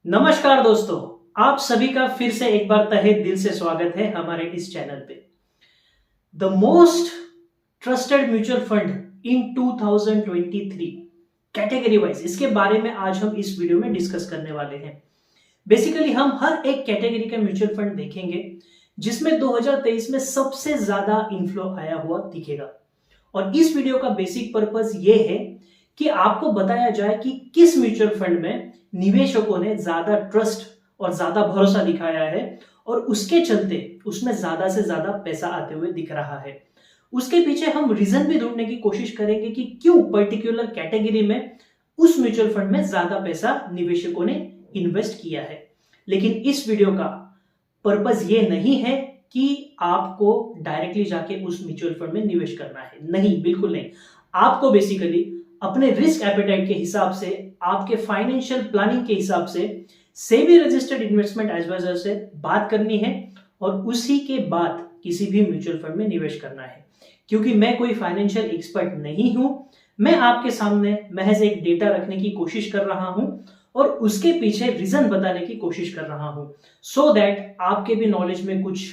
नमस्कार दोस्तों, आप सभी का फिर से एक बार तहे दिल से स्वागत है हमारे इस चैनल पे। The most trusted mutual fund in 2023 category wise, इसके बारे में आज हम इस वीडियो में डिस्कस करने वाले हैं। बेसिकली हम हर एक कैटेगरी का म्यूचुअल फंड देखेंगे जिसमें 2023 में सबसे ज्यादा इनफ्लो आया हुआ दिखेगा। और इस वीडियो का बेसिक पर्पस ये है कि आपको बताया जाए कि किस म्यूचुअल फंड में निवेशकों ने ज्यादा ट्रस्ट और ज्यादा भरोसा दिखाया है और उसके चलते उसमें ज्यादा से ज्यादा पैसा आते हुए दिख रहा है। उसके पीछे हम रीजन भी ढूंढने की कोशिश करेंगे कि क्यों पर्टिकुलर कैटेगरी में उस म्यूचुअल फंड में ज्यादा पैसा निवेशकों ने इन्वेस्ट किया है। लेकिन इस वीडियो का पर्पस ये नहीं है कि आपको डायरेक्टली जाके उस म्यूचुअल फंड में निवेश करना है, नहीं, बिल्कुल नहीं। आपको बेसिकली अपने रिस्क एपेटाइट के हिसाब से, आपके फाइनेंशियल प्लानिंग के हिसाब से सेबी रजिस्टर्ड इन्वेस्टमेंट एडवाइजर से बात करनी है और उसी के बाद किसी भी म्यूचुअल फंड में निवेश करना है। क्योंकि मैं कोई फाइनेंशियल एक्सपर्ट नहीं हूं, मैं आपके सामने महज एक डेटा रखने की कोशिश कर रहा हूं और उसके पीछे रीजन बताने की कोशिश कर रहा हूं, सो दैट आपके भी नॉलेज में कुछ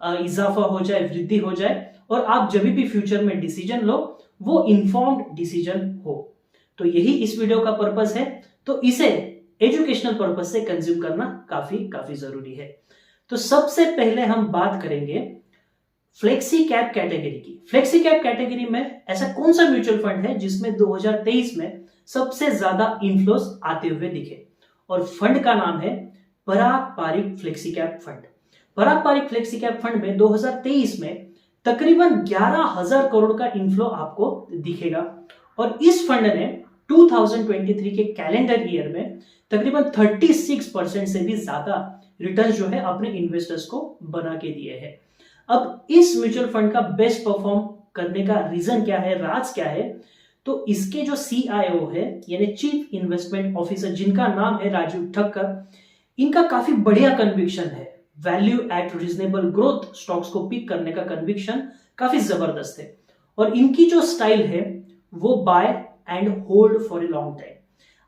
इजाफा हो जाए, वृद्धि हो जाए और आप जब भी फ्यूचर में डिसीजन लो वो इन्फॉर्म्ड डिसीजन हो। तो यही इस वीडियो का पर्पस है, तो इसे एजुकेशनल पर्पस से कंज्यूम करना काफी जरूरी है। तो सबसे पहले हम बात करेंगे फ्लेक्सी कैप कैटेगरी की। फ्लेक्सी कैप कैटेगरी में ऐसा कौन सा म्यूचुअल फंड है जिसमें 2023 में सबसे ज्यादा इनफ्लोस आते हुए दिखे, और फंड का नाम है पराग पारिक फ्लेक्सी कैप फंड। पराग पारिक फ्लेक्सी कैप फंड में 2023 में तकरीबन 11,000 करोड़ का इनफ्लो आपको दिखेगा और इस फंड ने 2023 के कैलेंडर ईयर में तकरीबन 36% से भी ज्यादा रिटर्न जो है अपने इन्वेस्टर्स को बना के दिए हैं। अब इस म्यूचुअल फंड का बेस्ट परफॉर्म करने का रीजन क्या है, राज क्या है? तो इसके जो CIO है यानी चीफ इन्वेस्टमेंट ऑफिसर, जिनका नाम है राजीव ठक्कर, इनका काफी बढ़िया कन्विक्शन है। Value eight reasonable growth stocks को पिक करने का कन्विक्शन काफी जबरदस्त है और इनकी जो स्टाइल है वो buy and hold for a long time.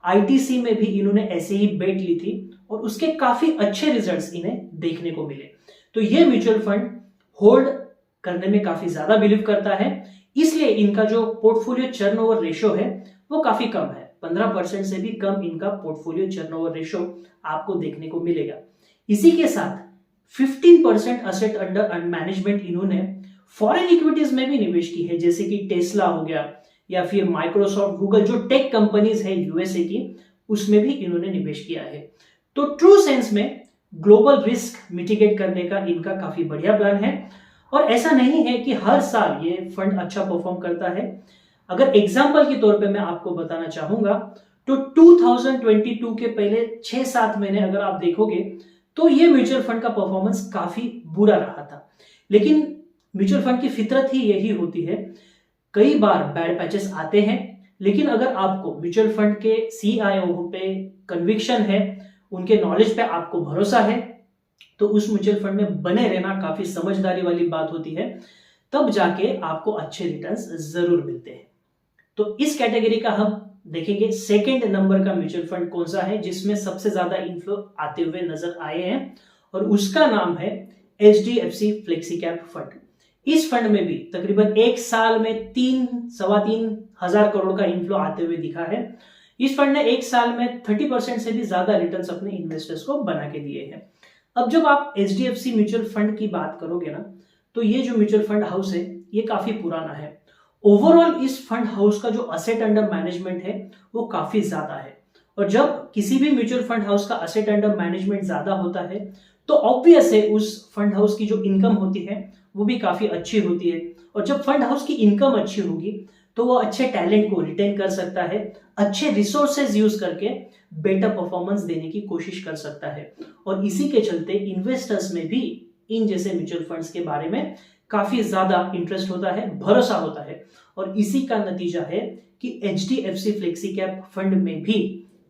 ITC में भी इन्होंने ऐसे ही बेट ली थी और उसके काफी अच्छे रिजल्ट्स इन्हें देखने को मिले। तो ये म्यूचुअल फंड होल्ड करने में काफी ज्यादा बिलीव करता है, इसलिए इनका जो पोर्टफोलियो टर्नओवर रेशो है वो काफी कम है। 15% से भी कम इनका पोर्टफोलियो टर्नओवर रेशो आपको देखने को मिलेगा। इसी के साथ 15% असेट अंडर मैनेजमेंट इन्होंने फॉरेन इक्विटीज में भी निवेश की है, जैसे कि टेस्ला हो गया या फिर माइक्रोसॉफ्ट, गूगल, जो टेक कंपनीज है USA की, उसमें भी इन्होंने निवेश किया है। तो ट्रू सेंस में ग्लोबल रिस्क मिटिगेट करने का इनका काफी बढ़िया प्लान है और ऐसा नहीं है कि हर साल ये फंड अच्छा परफॉर्म करता है। अगर एग्जांपल के तौर पे मैं आपको बताना चाहूंगा तो 2022 के पहले 6-7 महीने अगर आप देखोगे तो ये म्यूचुअल फंड का परफॉर्मेंस काफी बुरा रहा था। लेकिन म्यूचुअल फंड की फितरत ही यही होती है, कई बार बैड पैचेस आते हैं, लेकिन अगर आपको म्यूचुअल फंड के CIO पे कन्विक्शन है, उनके नॉलेज पे आपको भरोसा है, तो उस म्यूचुअल फंड में बने रहना काफी समझदारी वाली बात होती है, तब जाके आपको अच्छे रिटर्न्स जरूर मिलते हैं। तो इस कैटेगरी का हम देखेंगे सेकंड नंबर का म्यूचुअल फंड कौन सा है जिसमें सबसे ज्यादा इनफ्लो आते हुए नजर आए हैं, और उसका नाम है HDFC फ्लेक्सी कैप फंड। इस फंड में भी तकरीबन एक साल में 3-3.25 हजार करोड़ का इनफ्लो आते हुए दिखा है। इस फंड ने एक साल में 30% से भी ज्यादा रिटर्न्स अपने इन्वेस्टर्स को बना के दिए हैं। अब जब आप HDFC म्यूचुअल फंड की बात करोगे ना, तो ये जो म्यूचुअल फंड हाउस है ये काफी पुराना है। ओवरऑल इस फंड हाउस का जो असेट अंडर मैनेजमेंट है वो काफी ज्यादा है, और जब किसी भी म्यूचुअल फंड हाउस का असेट अंडर मैनेजमेंट ज्यादा होता है तो ऑब्वियस है उस फंड हाउस की जो इनकम होती है वो भी काफी अच्छी होती है, और जब फंड हाउस की इनकम अच्छी होगी तो वो अच्छे टैलेंट को रिटेन कर सकता है, अच्छे रिसोर्सेज यूज करके बेटर परफॉर्मेंस देने की कोशिश कर सकता है, और इसी के चलते इन्वेस्टर्स में भी इन जैसे म्यूचुअल फंड्स के बारे में काफी ज्यादा इंटरेस्ट होता है, भरोसा होता है, और इसी का नतीजा है कि HDFC फ्लेक्सी कैप फंड में भी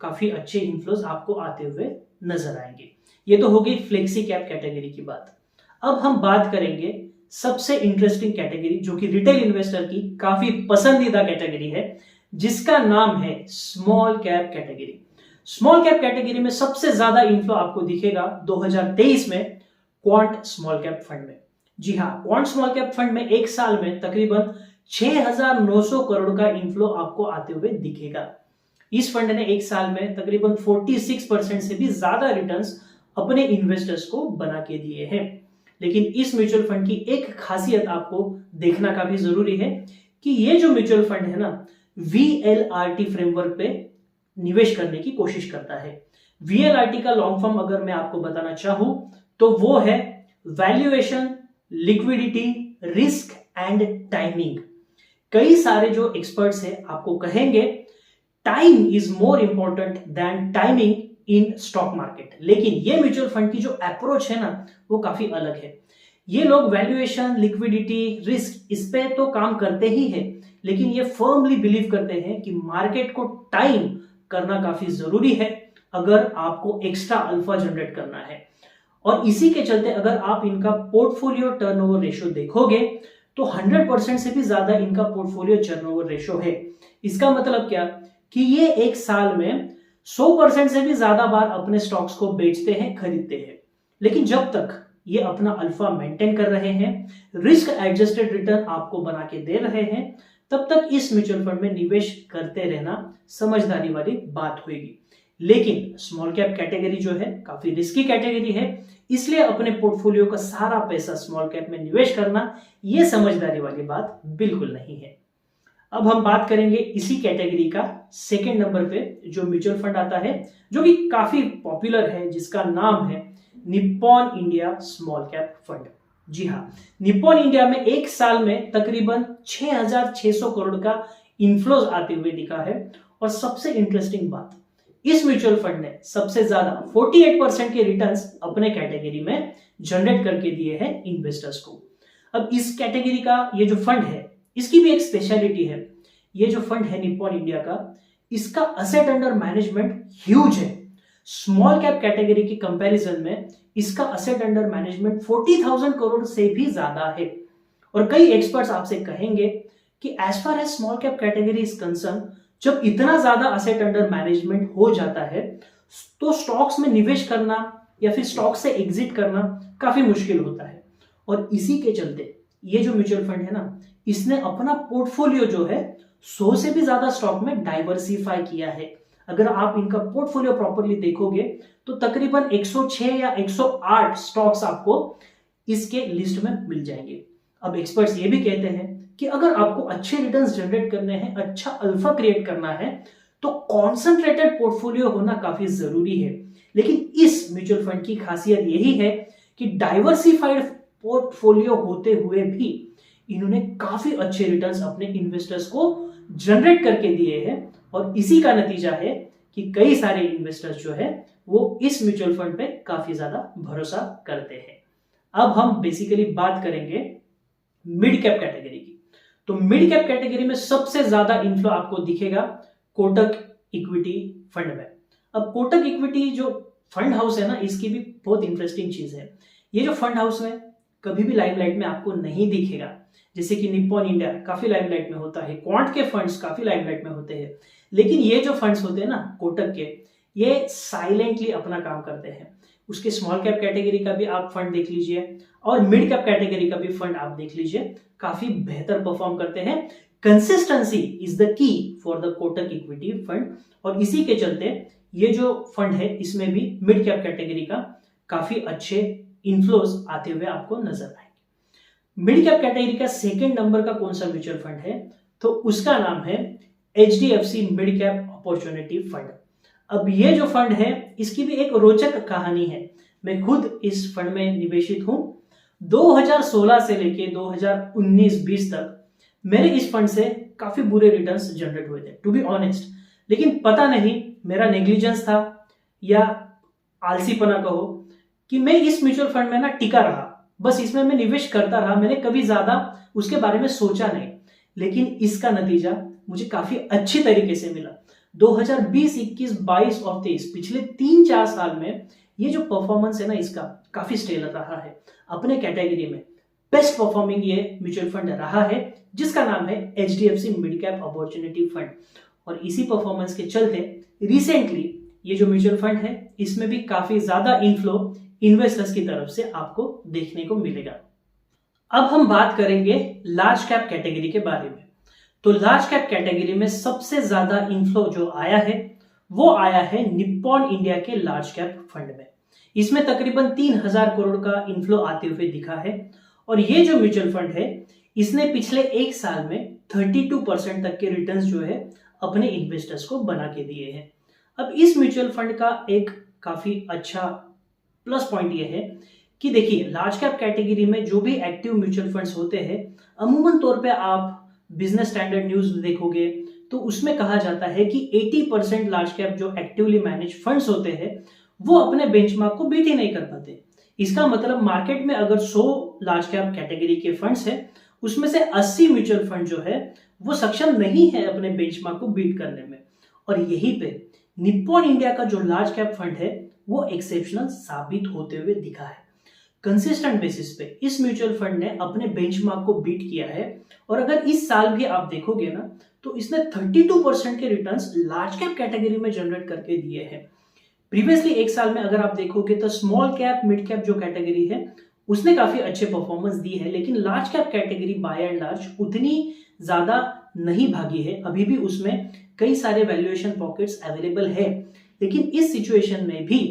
काफी अच्छे इनफ्लोज आपको आते हुए नजर आएंगे। ये तो हो गई फ्लेक्सी कैप कैटेगरी की बात। अब हम बात करेंगे सबसे इंटरेस्टिंग कैटेगरी जो कि रिटेल इन्वेस्टर की काफी पसंदीदा कैटेगरी है, जिसका नाम है small cap category. Small cap category में सबसे ज्यादा इन्फ्लो आपको दिखेगा 2023 में क्वांट स्मॉल कैप फंड में। जी हाँ, क्वांट स्मॉल कैप फंड में एक साल में तकरीबन 6,900 करोड़ का इन्फ्लो आपको आते हुए दिखेगा। इस फंड ने एक साल में तकरीबन 46% से भी ज्यादा रिटर्न्स अपने इन्वेस्टर्स को बना के दिए हैं। लेकिन इस म्यूचुअल फंड की एक खासियत आपको देखना काफी जरूरी है कि ये जो म्यूचुअल फंड है ना, VLRT फ्रेमवर्क पे निवेश करने की कोशिश करता है। VLRT का लॉन्ग फॉर्म अगर मैं आपको बताना चाहूं तो वो है valuation, liquidity, risk and timing. कई सारे जो एक्सपर्ट्स हैं आपको कहेंगे time is more important than timing in stock market, लेकिन ये म्यूचुअल फंड की जो अप्रोच है ना वो काफी अलग है। ये लोग वैल्यूएशन, लिक्विडिटी, रिस्क इस पे तो काम करते ही है, लेकिन ये फर्मली बिलीव करते हैं कि मार्केट को टाइम करना काफी जरूरी है अगर आपको एक्स्ट्रा अल्फा जनरेट करना है। और इसी के चलते अगर आप इनका पोर्टफोलियो टर्नओवर रेशियो देखोगे तो 100% से भी ज्यादा इनका पोर्टफोलियो टर्नओवर रेशियो है। इसका मतलब क्या कि ये एक साल में 100% से भी ज्यादा बार अपने स्टॉक्स को बेचते हैं, खरीदते हैं। लेकिन जब तक ये अपना अल्फा मेंटेन कर रहे हैं, रिस्क एडजस्टेड रिटर्न आपको बना के दे रहे हैं, तब तक इस म्यूचुअल फंड में निवेश करते रहना समझदारी वाली बात होगी। लेकिन स्मॉल कैप कैटेगरी जो है काफी रिस्की कैटेगरी है, इसलिए अपने पोर्टफोलियो का सारा पैसा स्मॉल कैप में निवेश करना यह समझदारी वाली बात बिल्कुल नहीं है। अब हम बात करेंगे इसी कैटेगरी का सेकेंड नंबर पे जो म्यूचुअल फंड आता है, जो कि काफी पॉपुलर है, जिसका नाम है Nippon India small cap fund. जी हाँ, निप्पॉन इंडिया में एक साल में तकरीबन 6,600 करोड़ का इन्फ्लोज आते हुए दिखा है। और सबसे इंटरेस्टिंग बात, इस म्यूचुअल फंड ने सबसे ज्यादा 48% के रिटर्न्स अपने कैटेगरी में जनरेट करके दिए हैं इन्वेस्टर्स को। अब इस कैटेगरी का ये जो फंड है, इसकी भी एक स्पेशलिटी है। ये जो फंड है निप्पॉन इंडिया का, इसका असेट अंडर मैनेजमेंट ह्यूज है। स्मॉल कैप कैटेगरी के कंपैरिजन में इसका असेट अंडर मैनेजमेंट 40,000 करोड़ से भी ज्यादा है। और कई एक्सपर्ट्स आपसे कहेंगे कि as far as small cap category is concern, जब इतना ज्यादा असेट अंडर मैनेजमेंट हो जाता है तो स्टॉक्स में निवेश करना या फिर स्टॉक से एग्जिट करना काफी मुश्किल होता है। और इसी के चलते ये जो म्यूचुअल फंड है ना, इसने अपना पोर्टफोलियो जो है 100 से भी ज्यादा स्टॉक में डाइवर्सिफाई किया है। अगर आप इनका पोर्टफोलियो प्रॉपर्ली देखोगे तो तकरीबन 106 या 108 स्टॉक्स आपको इसके लिस्ट में मिल जाएंगे। अब एक्सपर्ट्स ये भी कहते हैं कि अगर आपको अच्छे रिटर्न्स जनरेट करने हैं, अच्छा अल्फा क्रिएट करना है, तो कॉन्सेंट्रेटेड पोर्टफोलियो होना काफी जरूरी है। लेकिन इस म्यूचुअल फंड की खासियत यही है कि डाइवर्सिफाइड पोर्टफोलियो होते हुए भी इन्होंने काफी अच्छे रिटर्न्स अपने इन्वेस्टर्स को जनरेट करके दिए हैं। और इसी का नतीजा है कि कई सारे इन्वेस्टर्स जो है वो इस म्यूचुअल फंड पे काफी ज्यादा भरोसा करते हैं। अब हम बेसिकली बात करेंगे मिड कैप कैटेगरी की। तो मिड कैप कैटेगरी में सबसे ज्यादा इन्फ्लो आपको दिखेगा कोटक इक्विटी फंड में। अब कोटक इक्विटी जो फंड हाउस है ना, इसकी भी बहुत इंटरेस्टिंग चीज है। ये जो फंड हाउस है कभी भी लाइमलाइट में आपको नहीं दिखेगा, जैसे कि निप्पॉन इंडिया काफी लाइमलाइट में होता है, क्वांट के फंड्स काफी लाइमलाइट में होते हैं। लेकिन ये जो फंड्स होते हैं ना कोटक के, ये साइलेंटली अपना काम करते हैं। उसके स्मॉल कैप कैटेगरी का भी आप फंड देख लीजिए और मिड कैप कैटेगरी का भी फंड आप देख लीजिए, काफी बेहतर परफॉर्म करते हैं। Consistency is the key for the Kotak equity fund. और इसी के चलते ये जो फंड है इसमें भी मिड कैप कैटेगरी का काफी अच्छे इन्फ्लोज आते हुए आपको नजर आएंगे। मिड कैप कैटेगरी का सेकंड नंबर का कौन सा म्यूचुअल फंड है, तो उसका नाम है HDFC mid cap opportunity fund. अब ये जो फंड है इसकी भी एक रोचक कहानी है। मैं खुद इस फंड में निवेशित हूं। 2016 से लेके 2019-20 तक मेरे इस फंड से काफी बुरे रिटर्न्स जनरेट हुए थे, टू बी ऑनेस्ट। लेकिन पता नहीं मेरा नेग्लिजेंस था या आलसीपना कहो कि मैं इस म्यूचुअल फंड में ना टिका रहा, बस इसमें मैं निवेश करता रहा, मैंने कभी ज्यादा उसके बारे में सोचा नहीं। लेकिन इसका नतीजा मुझे काफी अच्छी तरीके से मिला। 2020, 21, 22 और 23 पिछले 3-4 साल में ये जो परफॉर्मेंस है ना इसका काफी स्टेलर रहा है। अपने कैटेगरी में बेस्ट परफॉर्मिंग ये म्यूचुअल फंड रहा है, जिसका नाम है HDFC mid cap opportunity fund. और इसी परफॉर्मेंस के चलते रिसेंटली ये जो म्यूचुअल फंड है इसमें भी काफी ज्यादा इनफ्लो इन्वेस्टर्स की तरफ से आपको देखने को मिलेगा। अब हम बात करेंगे लार्ज कैप कैटेगरी के बारे में। तो लार्ज कैप कैटेगरी में सबसे ज्यादा इनफ्लो जो आया है वो आया है निप्पॉन इंडिया के लार्ज कैप फंड में। इसमें तकरीबन 3000 करोड़ का इनफ्लो आते हुए दिखा है और ये जो म्यूचुअल फंड है इसने पिछले एक साल में 32% तक के रिटर्न्स जो है अपने इन्वेस्टर्स को बना के दिए हैं। अब इस म्यूचुअल फंड का एक काफी अच्छा प्लस पॉइंट ये है कि देखिए लार्ज कैप कैटेगरी में जो भी एक्टिव म्यूचुअल फंड्स होते हैं अमूमन तौर पे आप बिजनेस स्टैंडर्ड न्यूज देखोगे तो उसमें कहा जाता है कि 80% लार्ज कैप जो एक्टिवली मैनेज फंड्स होते हैं वो अपने बेंचमार्क को बीट ही नहीं कर पाते। इसका मतलब मार्केट में अगर 100 लार्ज कैप कैटेगरी के फंड्स है उसमें से 80 म्यूचुअल फंड जो है वो सक्षम नहीं है अपने बेंचमार्क को बीट करने में। और यहीं पे निप्पॉन इंडिया का जो लार्ज कैप फंड है वो एक्सेप्शनल साबित होते हुए दिखा है। कंसिस्टेंट बेसिस पे इस म्यूचुअल फंड ने अपने बेंचमार्क को बीट किया है और अगर इस साल भी आप देखोगे ना तो इसने 32% के रिटर्न्स लार्ज कैप कैटेगरी में जनरेट करके दिए हैं। प्रीवियसली एक साल में अगर आप देखोगे तो स्मॉल कैप मिड कैप जो कैटेगरी है उसने काफी अच्छे परफॉर्मेंस दी है, लेकिन large cap category by and large उतनी ज्यादा नहीं भागी है। अभी भी उसमें कई सारे वैल्यूएशन पॉकेट्स अवेलेबल है, लेकिन इस सिचुएशन में भी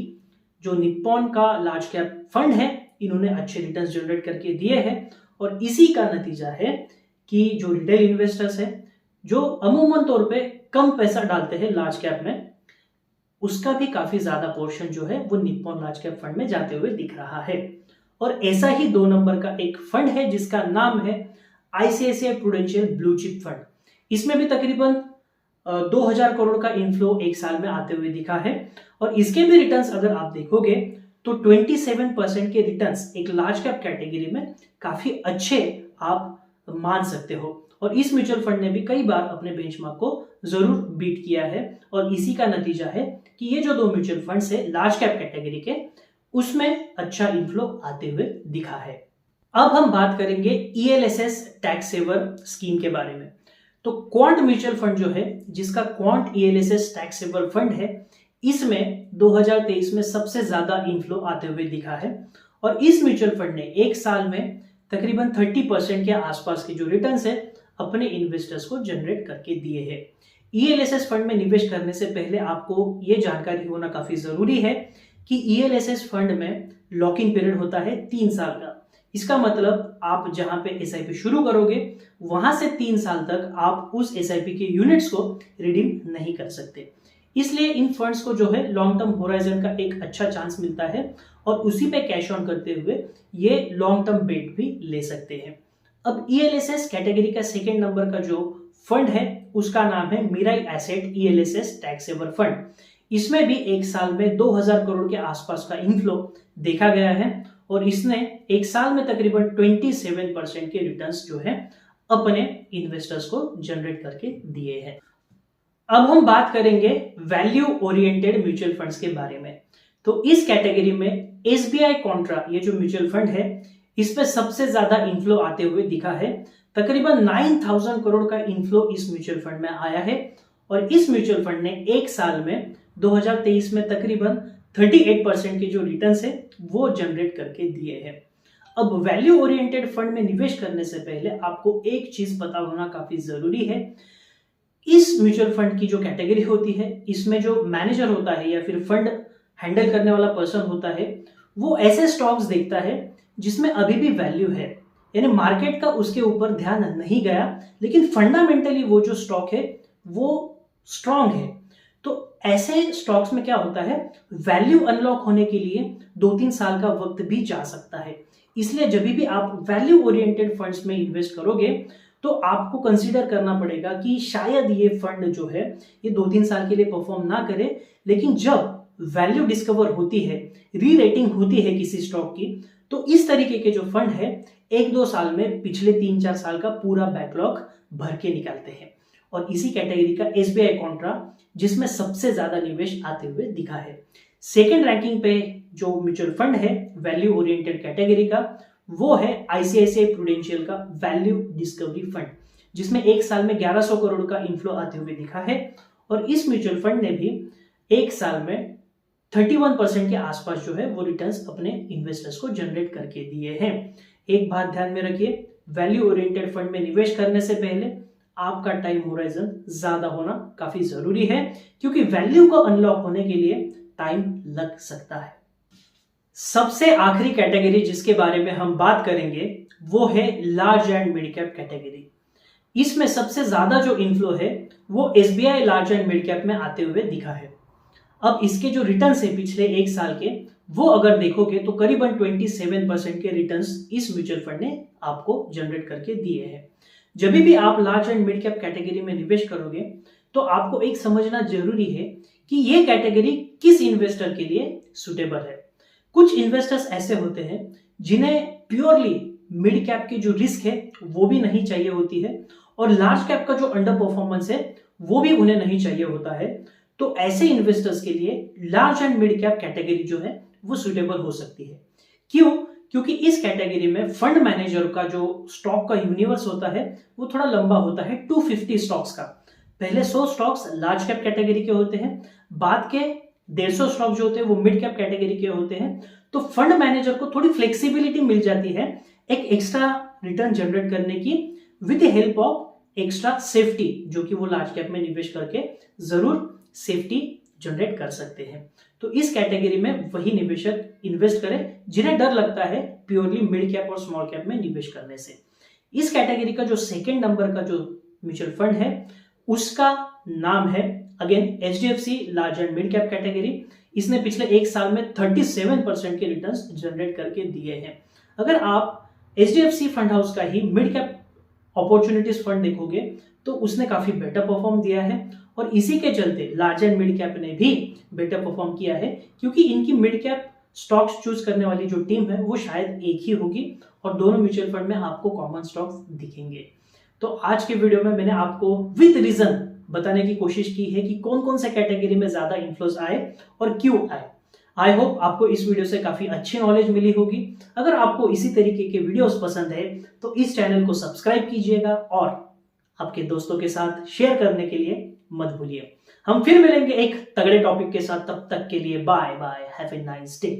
जो निप्पॉन का लार्ज कैप फंड है इन्होंने अच्छे रिटर्न्स जनरेट करके दिए हैं और इसी का नतीजा है कि जो रिटेल इन्वेस्टर्स है जो अमूमन तौर पे कम पैसा डालते हैं लार्ज कैप में उसका भी काफी ज्यादा पोर्शन जो है वो निप्पॉन लार्ज कैप फंड में जाते हुए दिख रहा है। और ऐसा ही 2 नंबर का एक फंड है जिसका नाम है ICICI prudential blue chip fund. इसमें भी तकरीबन 2000 करोड़ का इनफ्लो एक साल में आते हुए दिखा है और इसके भी रिटर्न्स अगर आप देखोगे तो 27% के रिटर्न्स एक लार्ज कैप कैटेगरी में काफी अच्छे आप मान सकते हो। और इस म्यूचुअल फंड ने भी कई बार अपने बेंचमार्क को जरूर बीट किया है और इसी का नतीजा है कि ये जो 2 म्यूचुअल फंड्स है लार्ज कैप कैटेगरी के उसमें अच्छा इनफ्लो आते हुए दिखा है। अब हम बात करेंगे ईएलएसएस टैक्स सेवर स्कीम के बारे में। तो क्वांट म्यूचुअल फंड जो है जिसका Quant ELSS tax saver fund है इसमें 2023 में सबसे ज्यादा इनफ्लो आते हुए दिखा है और इस म्यूचुअल फंड ने एक साल में तकरीबन 30% के आसपास के जो रिटर्न्स है अपने इन्वेस्टर्स को जनरेट करके दिए हैं। ईएलएसएस फंड में निवेश करने से पहले आपको ये जानकारी होना काफी जरूरी है कि ईएलएसएस फंड में लॉक इन पीरियड होता है 3 साल का। इसका मतलब आप जहां पे एसआईपी शुरू करोगे वहां से 3 साल तक आप उस एसआईपी के यूनिट्स को रिडीम नहीं कर सकते। इसलिए इन फंड्स को जो है लॉन्ग टर्म होराइजन का एक अच्छा चांस मिलता है और उसी पे कैश ऑन करते हुए ये लॉन्ग टर्म बेट भी ले सकते हैं। अब ईएलएसएस कैटेगरी का 2nd नंबर का जो फंड है उसका नाम है Mirae Asset ELSS tax saver fund. इसमें भी एक साल में 2000 करोड़ के आसपास का इनफ्लो देखा गया है और इसने एक साल में तकरीबन 27% के रिटर्न्स जो है अपने इन्वेस्टर्स को जनरेट करके दिए हैं। अब हम बात करेंगे वैल्यू ओरिएंटेड म्यूचुअल फंड्स के बारे में। तो इस कैटेगरी में एसबीआई कॉन्ट्रा ये जो म्यूचुअल फंड है इसमें सबसे ज्यादा इनफ्लो आते हुए दिखा है। तकरीबन 9000 करोड़ का इनफ्लो इस म्यूचुअल फंड में आया है और इस म्यूचुअल फंड ने एक साल में 2023 में तकरीबन 38% के जो रिटर्न्स है वो जनरेट करके दिए हैं। अब वैल्यू ओरिएंटेड फंड में निवेश करने से पहले आपको एक चीज पता होना काफी जरूरी है। इस म्यूचुअल फंड की जो कैटेगरी होती है इसमें जो मैनेजर होता है या फिर फंड हैंडल करने वाला पर्सन होता है वो ऐसे स्टॉक्स देखता है जिसमें अभी भी वैल्यू है, यानी मार्केट का उसके ऊपर ध्यान नहीं गया लेकिन फंडामेंटली वो जो स्टॉक है वो स्ट्रांग है। तो ऐसे स्टॉक्स में क्या होता है वैल्यू अनलॉक होने के लिए 2-3 साल का वक्त भी जा सकता है। इसलिए जब भी आप वैल्यू ओरिएंटेड फंड्स में इन्वेस्ट करोगे तो आपको कंसीडर करना पड़ेगा कि शायद ये फंड जो है ये 2-3 साल के लिए परफॉर्म ना करे, लेकिन जब वैल्यू डिस्कवर होती है, री रेटिंग होती है किसी स्टॉक की, तो इस तरीके के जो फंड है 1-2 साल में पिछले 3-4 साल का पूरा बैकलॉग भर के निकालते हैं। और इसी कैटेगरी का एसबीआई कॉन्ट्रा जिसमें सबसे ज्यादा निवेश आते हुए दिखा है। 2nd रैंकिंग पे जो म्यूचुअल फंड है वैल्यू ओरिएंटेड कैटेगरी का वो है आईसीआईसीआई प्रूडेंशियल का वैल्यू डिस्कवरी फंड, जिसमें एक साल में 1100 करोड़ का इनफ्लो आते हुए दिखा है। और इस म्यूचुअल फंड ने भी एक साल में 31% के आसपास जो है वो रिटर्न्स अपने इन्वेस्टर्स को जनरेट करके दिए हैं। एक बात ध्यान में रखिए, वैल्यू ओरिएंटेड फंड में निवेश करने से पहले आपका टाइम होराइजन ज्यादा होना काफी जरूरी है, क्योंकि वैल्यू को अनलॉक होने के लिए टाइम लग सकता है। सबसे आखिरी कैटेगरी जिसके बारे में हम बात करेंगे वो है large and mid cap category. इसमें सबसे ज्यादा जो इनफ्लो है वो SBI large and mid cap में आते हुए दिखा है। अब इसके जो रिटर्न्स है पिछले एक साल के, वो अगर देखोगे तो करीबन 27% के रिटर्न्स इस म्यूचुअल फंड ने आपको जनरेट करके दिए हैं। जब भी आप large and mid cap category में निवेश करोगे तो आपको एक समझना जरूरी है कि ये कैटेगरी किस इन्वेस्टर के लिए सुटेबल है। कुछ इन्वेस्टर्स ऐसे होते हैं जिन्हें प्योरली मिड कैप की जो रिस्क है वो भी नहीं चाहिए होती है, और लार्ज कैप का जो अंडर परफॉर्मेंस है वो भी उन्हें नहीं चाहिए होता है। तो ऐसे इन्वेस्टर्स के लिए large and mid cap category जो है वो सुटेबल हो सकती है। क्यों? क्योंकि इस कैटेगरी में फंड मैनेजर का जो स्टॉक का यूनिवर्स होता है वो थोड़ा लंबा होता है, 250 स्टॉक्स का। पहले 100 स्टॉक्स लार्ज कैप कैटेगरी के होते हैं, बाद के 150 स्टॉक जो होते हैं वो मिड कैप कैटेगरी के होते हैं। तो फंड मैनेजर को थोड़ी फ्लेक्सिबिलिटी मिल जाती है एक एक्स्ट्रा रिटर्न जनरेट करने की, with the help of extra safety, जो कि वो लार्ज कैप में निवेश करके जरूर सेफ्टी जनरेट कर सकते हैं। तो इस कैटेगरी में वही निवेशक इन्वेस्ट करें जिन्हें डर लगता है प्योरली मिड कैप और स्मॉल कैप में निवेश करने से। इस कैटेगरी का जो सेकंड नंबर का जो म्यूचुअल फंड है उसका नाम है again HDFC large and mid cap category. इसने पिछले एक साल में 37% के रिटर्न्स जनरेट करके दिए हैं। अगर आप एचडीएफसी फंड हाउस का ही मिड कैप अपॉर्चुनिटीज फंड देखोगे तो उसने काफी बेटर परफॉर्म दिया है, और इसी के चलते लार्ज एंड मिड कैप ने भी बेटर परफॉर्म किया है, क्योंकि इनकी मिड कैप स्टॉक्स चूज करने वाली जो टीम है वो शायद एक ही होगी, और दोनों म्यूचुअल फंड में आपको कॉमन स्टॉक्स दिखेंगे। तो आज के वीडियो में मैंने आपको विद रीजन बताने की कोशिश की है कि कौन कौन से कैटेगरी में ज्यादा इन्फ्लोज आए और क्यों आए। आई होप आपको इस वीडियो से काफी अच्छी नॉलेज मिली होगी। अगर आपको इसी तरीके के वीडियोस पसंद है तो इस चैनल को सब्सक्राइब कीजिएगा और आपके दोस्तों के साथ शेयर करने के लिए मत भूलिए। हम फिर मिलेंगे एक तगड़े टॉपिक के साथ, तब तक के लिए bye bye, have a nice day.